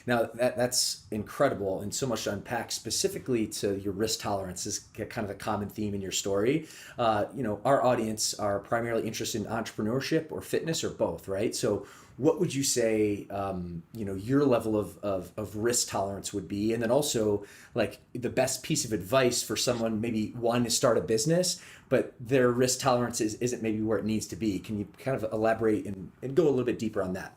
Now that's incredible and so much to unpack specifically to your risk tolerance is kind of a common theme in your story. Our audience are primarily interested in entrepreneurship or fitness or both, right? So what would you say, your level of risk tolerance would be? And then also like the best piece of advice for someone maybe wanting to start a business, but their risk tolerance isn't maybe where it needs to be. Can you kind of elaborate and go a little bit deeper on that?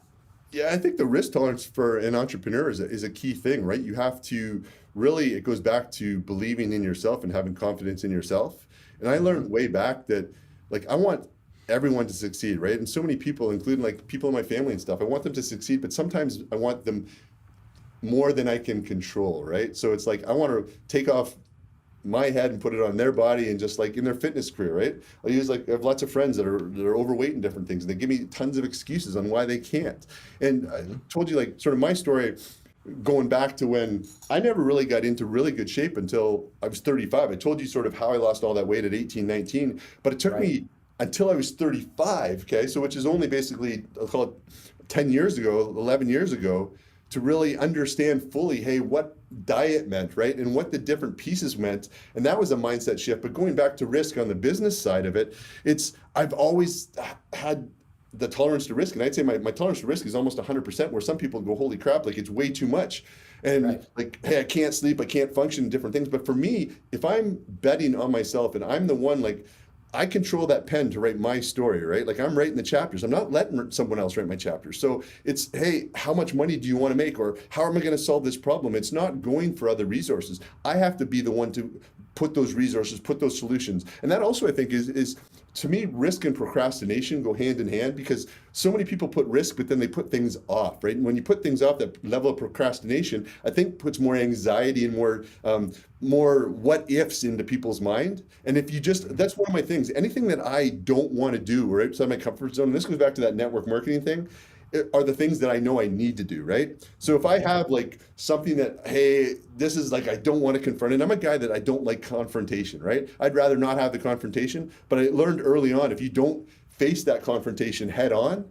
Yeah, I think the risk tolerance for an entrepreneur is a key thing, right? You have to really, it goes back to believing in yourself and having confidence in yourself. And I learned way back that, like, I want everyone to succeed, right? And so many people, including like people in my family and stuff, I want them to succeed, but sometimes I want them more than I can control, right? So it's like I want to take off my head and put it on their body and just like in their fitness career, right? I use like I have lots of friends that are overweight and different things, and they give me tons of excuses on why they can't. And I told you like sort of my story going back to when I never really got into really good shape until I was 35. I told you sort of how I lost all that weight at 18, 19, but it took Right. me until I was 35, okay? So which is only basically, I'll call it 10 years ago, 11 years ago, to really understand fully, hey, what diet meant, right? And what the different pieces meant. And that was a mindset shift. But going back to risk on the business side of it, I've always had the tolerance to risk. And I'd say my tolerance to risk is almost 100%, where some people go, holy crap, like it's way too much. And Right. like, hey, I can't sleep, I can't function, different things. But for me, if I'm betting on myself and I'm the one like, I control that pen to write my story, right? Like I'm writing the chapters. I'm not letting someone else write my chapters. So it's, hey, how much money do you want to make? Or how am I going to solve this problem? It's not going for other resources. I have to be the one to put those resources, put those solutions. And that also, I think, is to me, risk and procrastination go hand in hand, because so many people put risk, but then they put things off, right? And when you put things off, that level of procrastination, I think, puts more anxiety and more what ifs into people's mind. And if you just, that's one of my things. Anything that I don't want to do or outside my comfort zone, and this goes back to that network marketing thing, are the things that I know I need to do, right? So if I have like something that, hey, this is like, I don't want to confront it. I'm a guy that I don't like confrontation, right? I'd rather not have the confrontation, but I learned early on, if you don't face that confrontation head on,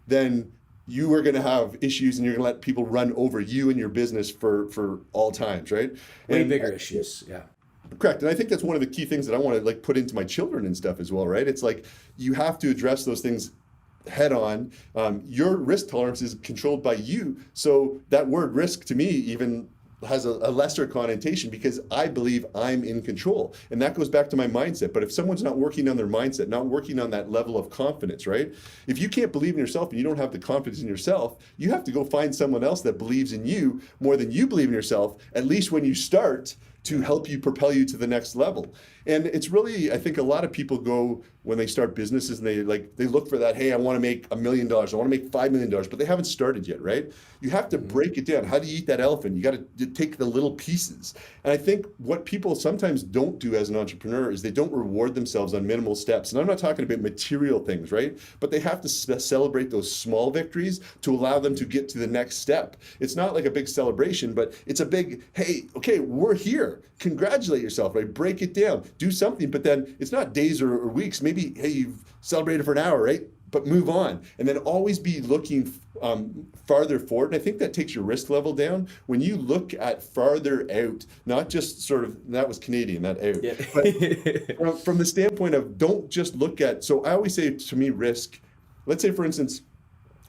then you are going to have issues and you're going to let people run over you and your business for all times, right? Way And bigger issues. Yeah. correct. And I think that's one of the key things that I want to like put into my children and stuff as well, right? It's like you have to address those things head on. Your risk tolerance is controlled by you. So that word risk to me even has a lesser connotation, because I believe I'm in control. And that goes back to my mindset. But if someone's not working on their mindset, not working on that level of confidence, right? If you can't believe in yourself and you don't have the confidence in yourself, you have to go find someone else that believes in you more than you believe in yourself, at least when you start, to help you propel you to the next level. And it's really, I think a lot of people go when they start businesses and they look for that, hey, I want to make $1 million, I want to make $5 million, but they haven't started yet, right? You have to break it down. How do you eat that elephant? You got to take the little pieces. And I think what people sometimes don't do as an entrepreneur is they don't reward themselves on minimal steps. And I'm not talking about material things, right? But they have to celebrate those small victories to allow them to get to the next step. It's not like a big celebration, but it's a big, hey, okay, we're here. Congratulate yourself, right? Break it down, do something, but then it's not days or weeks. Maybe, hey, you've celebrated for an hour, right? But move on. And then always be looking farther forward. And I think that takes your risk level down. When you look at farther out, not just sort of, that was Canadian, that out, Yeah. but from the standpoint of don't just look at, so I always say to me, risk, let's say for instance,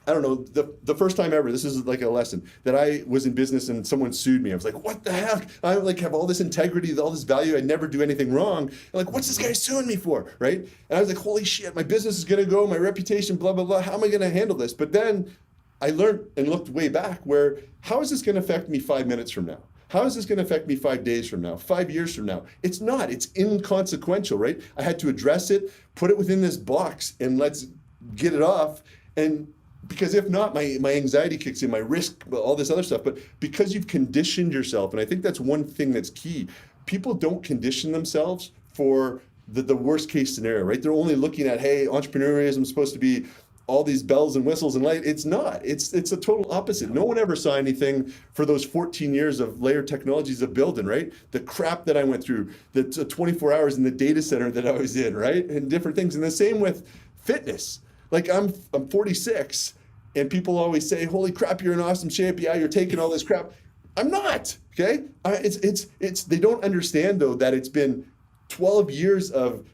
I don't know, the first time ever, this is like a lesson, that I was in business and someone sued me. I was like, what the heck? I like have all this integrity, all this value. I never do anything wrong. And like, what's this guy suing me for, right? And I was like, holy shit, my business is going to go, my reputation, blah, blah, blah. How am I going to handle this? But then I learned and looked way back where, how is this going to affect me 5 minutes from now? How is this going to affect me 5 days from now, 5 years from now? It's not. It's inconsequential, right? I had to address it, put it within this box, and let's get it off. And because if not, my anxiety kicks in, my risk, all this other stuff. But because you've conditioned yourself, and I think that's one thing that's key, people don't condition themselves for the worst case scenario, right? They're only looking at, hey, entrepreneurialism is supposed to be all these bells and whistles and light. It's not. It's a total opposite. No one ever saw anything for those 14 years of layered technologies of building, right? The crap that I went through, the 24 hours in the data center that I was in, right? And different things. And the same with fitness. Like I'm 46. And people always say, holy crap, you're in awesome shape. Yeah, you're taking all this crap. I'm not, okay? It's they don't understand though that it's been 12 years of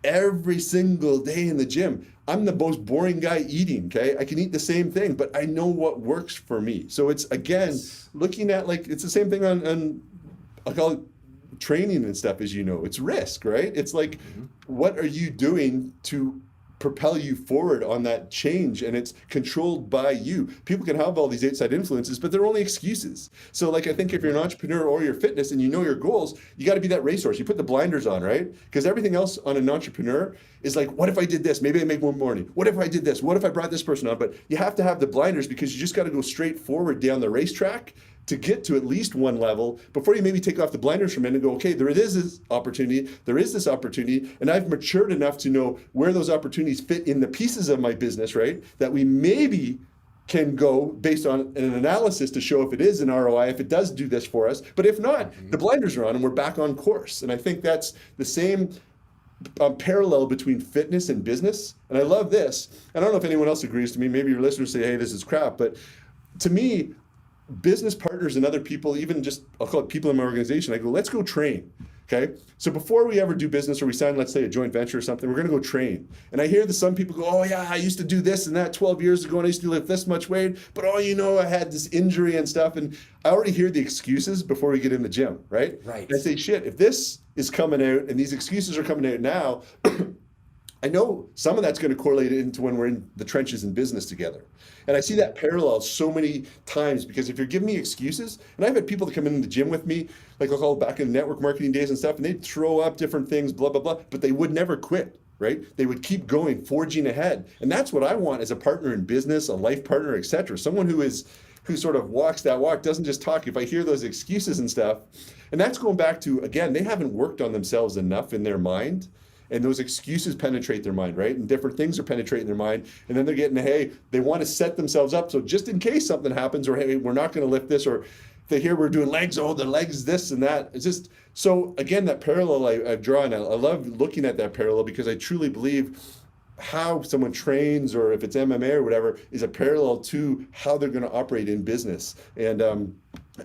every single day in the gym. I'm the most boring guy eating, okay? I can eat the same thing, but I know what works for me. So it's, again, looking at like, it's the same thing on I'll call it training and stuff, as you know. It's risk, right? It's like, what are you doing to propel you forward on that change? And it's controlled by you. People can have all these outside influences, but they're only excuses. So like, I think if you're an entrepreneur or your fitness and you know your goals, you got to be that racehorse. You put the blinders on, right? Because everything else on an entrepreneur is like, what if I did this? Maybe I make more money. What if I did this? What if I brought this person on? But you have to have the blinders because you just got to go straight forward down the racetrack to get to at least one level before you maybe take off the blinders from it and go, okay, there is this opportunity, and I've matured enough to know where those opportunities fit in the pieces of my business, right? That we maybe can go based on an analysis to show if it is an ROI, if it does do this for us. But if not, the blinders are on and we're back on course. And I think that's the same parallel between fitness and business. And I love this. I don't know if anyone else agrees to me. Maybe your listeners say, hey, this is crap. But to me, business partners and other people, even just, I'll call it people in my organization, I go, let's go train. Okay. So before we ever do business or we sign, let's say a joint venture or something, we're going to go train. And I hear that some people go, oh yeah, I used to do this and that 12 years ago and I used to lift this much weight, but oh, you know, I had this injury and stuff. And I already hear the excuses before we get in the gym. Right. Right. And I say, shit, if this is coming out and these excuses are coming out now, I know some of that's going to correlate into when we're in the trenches in business together. And I see that parallel so many times because if you're giving me excuses, and I've had people that come in the gym with me, like I'll call back in the network marketing days and stuff, and they'd throw up different things, blah, blah, blah, but they would never quit, right? They would keep going, forging ahead. And that's what I want as a partner in business, a life partner, etc. Someone who sort of walks that walk, doesn't just talk. If I hear those excuses and stuff, and that's going back to, again, they haven't worked on themselves enough in their mind. And those excuses penetrate their mind, right? And different things are penetrating their mind. And then they're getting, hey, they want to set themselves up. So just in case something happens, or hey, we're not going to lift this, or they hear we're doing legs, oh, the legs, this and that. It's just, so again, that parallel I've drawn, I love looking at that parallel because I truly believe how someone trains, or if it's MMA or whatever, is a parallel to how they're going to operate in business. And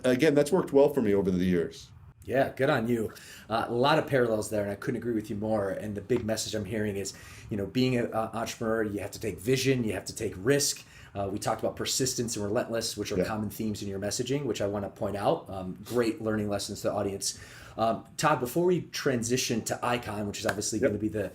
again, that's worked well for me over the years. Yeah, good on you. A lot of parallels there, and I couldn't agree with you more. And the big message I'm hearing is, being an entrepreneur, you have to take vision, you have to take risk. We talked about persistence and relentless, which are common themes in your messaging, which I want to point out. Great learning lessons to the audience. Todd, before we transition to Icon, which is obviously going to be the